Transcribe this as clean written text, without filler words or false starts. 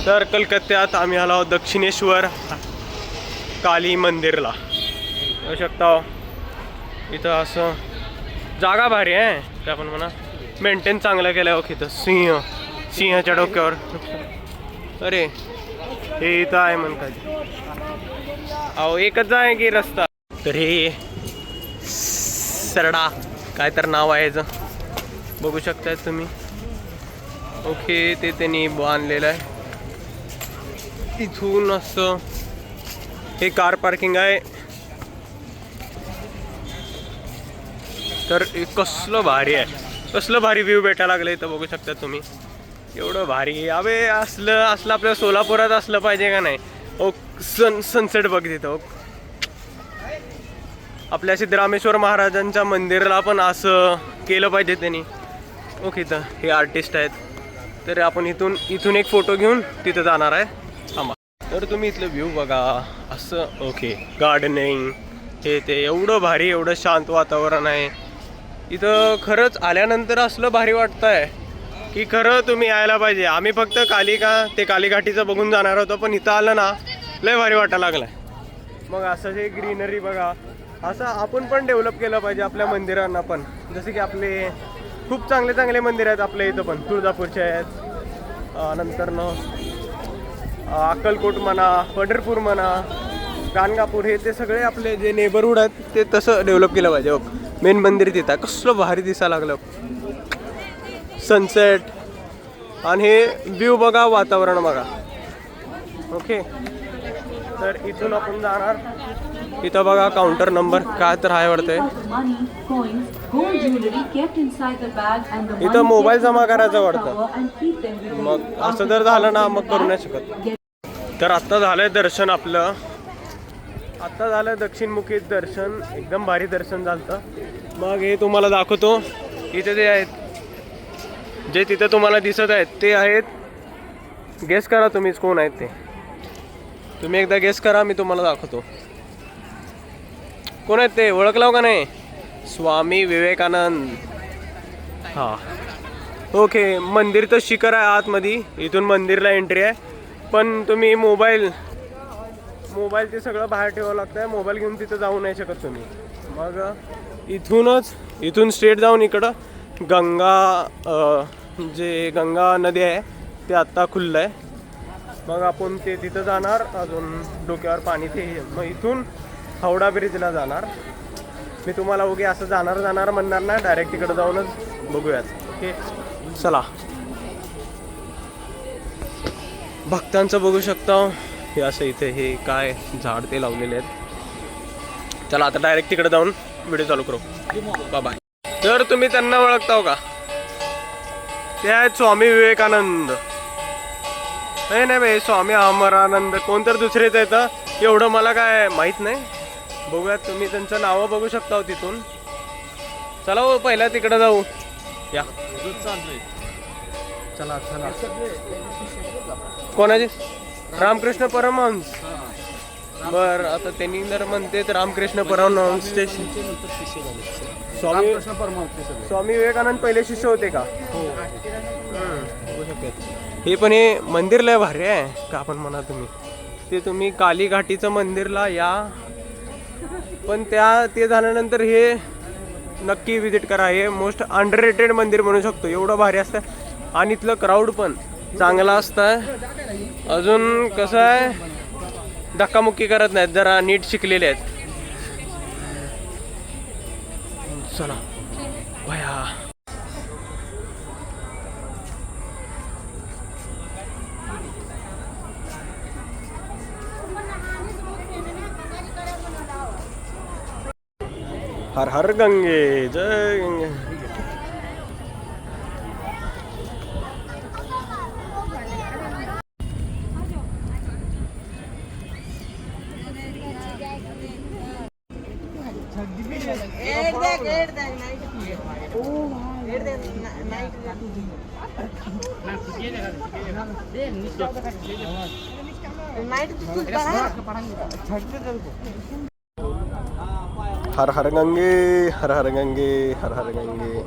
तर कलकत्त्यात आम्ही आलो दक्षिणेश्वर काली मंदिरला. बघू शकता इथं असं जागा भारी आहे काय आपण म्हणा, मेंटेन चांगलं केलं आहे. इथं सिंहाच्या डोक्यावर. अरे हे इथं आहे म्हणतात. अहो एकच आहे की रस्ता. तर हे सरडा काय तर नाव आहे याचं, बघू शकताय तुम्ही. ओके ते त्यांनी बांधलेलं आहे. इथून असं हे कार पार्किंग आहे. तर कसलं भारी आहे, कसलं भारी व्ह्यू भेटायला लागलं इथं बघू शकता तुम्ही. एवढं भारी अबे असलं आपल्या सोलापुरात असलं पाहिजे का नाही. ओ सनसेट बघ तिथं. आपल्या सिद्धरामेश्वर महाराजांच्या मंदिराला पण असं केलं पाहिजे त्यांनी. ओके तर हे आर्टिस्ट आहेत. तर आपण इथून एक फोटो घेऊन तिथं जाणार आहे. थांबा. तर तुम्ही इथलं व्ह्यू बघा असं. ओके गार्डनिंग हे ते एवढं भारी, एवढं शांत वातावरण आहे इथं. खरंच आल्यानंतर असलं भारी वाटतं आहे की खरं तुम्ही यायला पाहिजे. आम्ही फक्त कालीघाटीचं बघून जाणार होतो, पण इथं आलं ना लय भारी वाटायला लागलं. मग असं हे ग्रीनरी बघा, असं आपण पण डेव्हलप केलं पाहिजे आपल्या मंदिरांना पण. जसे की आपले खूप चांगले मंदिर आहेत आपल्या इथं पण. तुळजापूरचे आहेत, नंतर अक्कलकोट म्हणा, पंढरपूर म्हणा, गाणगापूर, हे ते सगळे आपले जे नेबरहूड आहेत ते तसं डेव्हलप केलं पाहिजे. मेन मंदिर तिथं कसलं भारी दिसायला लागलं. सनसेट आणि हे व्ह्यू बघा, वातावरण बघा. ओके तर इथून आपण जाणार. इथं बघा काउंटर नंबर काय तर आहे वाटतंय. इथं मोबाईल जमा करायचं वाटतं. मग असं जर झालं ना मग करू नाही शकत. तर आत्ता झालंय दर्शन आपलं. आत्ता झालं दक्षिणमुखी दर्शन. एकदम भारी दर्शन झालं. मग हे तुम्हाला दाखवतो. इथे ते आहेत जे तिथं तुम्हाला दिसत आहेत ते आहेत. गेस करा तुम्हीच कोण आहेत ते. तुम्ही एकदा गेस करा, मी तुम्हाला दाखवतो कोण आहेत ते. ओळखलाव का नाही? स्वामी विवेकानंद. हां ओके. मंदिर तर शिखर आहे आतमध्ये. इथून मंदिरला एंट्री आहे. पण तुम्ही मोबाईल ते सगळं बाहेर ठेवावं लागतं आहे. मोबाईल घेऊन तिथं जाऊ नाही शकत तुम्ही. मग इथून स्ट्रेट जाऊन इकडं गंगा नदी आहे ते आत्ता खुललं आहे. मग आपण ते तिथं जाणार. अजून डोक्यावर पाणी ते. मग इथून हावडा ब्रिजला जाणार. मी तुम्हाला ओके असं जाणार म्हणणार ना, डायरेक्ट तिकडं जाऊनच बघूयात. ओके चला. भक्तांचं बघू शकता हे असं. इथे हे काय झाड ते लावलेले आहेत. चला आता डायरेक्ट तिकडे जाऊन व्हिडिओ चालू करू. बाय. तर तुम्ही त्यांना ओळखताव का? ते आहेत स्वामी विवेकानंद. नाही भाई, स्वामी अमरानंद कोणतर दुसरेच येतं. एवढं मला काय माहीत नाही. बघूयात तुम्ही त्यांचं नावं बघू शकता तिथून. चला हो पहिला तिकडं जाऊ या. चला कोणाचे? रामकृष्ण परमहंस. बर आता त्यांनी जर म्हणते तर रामकृष्ण परमहंस स्वामी विवेकानंद पहिले शिष्य होते का? हे पण हे मंदिर लय भारी आहे का आपण म्हणा तुम्ही. ते तुम्ही कालीघाटीचं मंदिरला या, पण ते झाल्यानंतर हे नक्की विजिट करा. हे मोस्ट अंडररेटेड मंदिर म्हणू शकतो. एवढं भारी असतं आणि इथलं क्राऊड पण चांगला असतं. अजून कसं आहे, धक्कामुक्की करत नाहीत, जरा नीट शिकलेले आहेत. चला भया. हर हर गंगे जय गंगे. हर हर गंगे, हर हर गंगे, हर हर गंगे.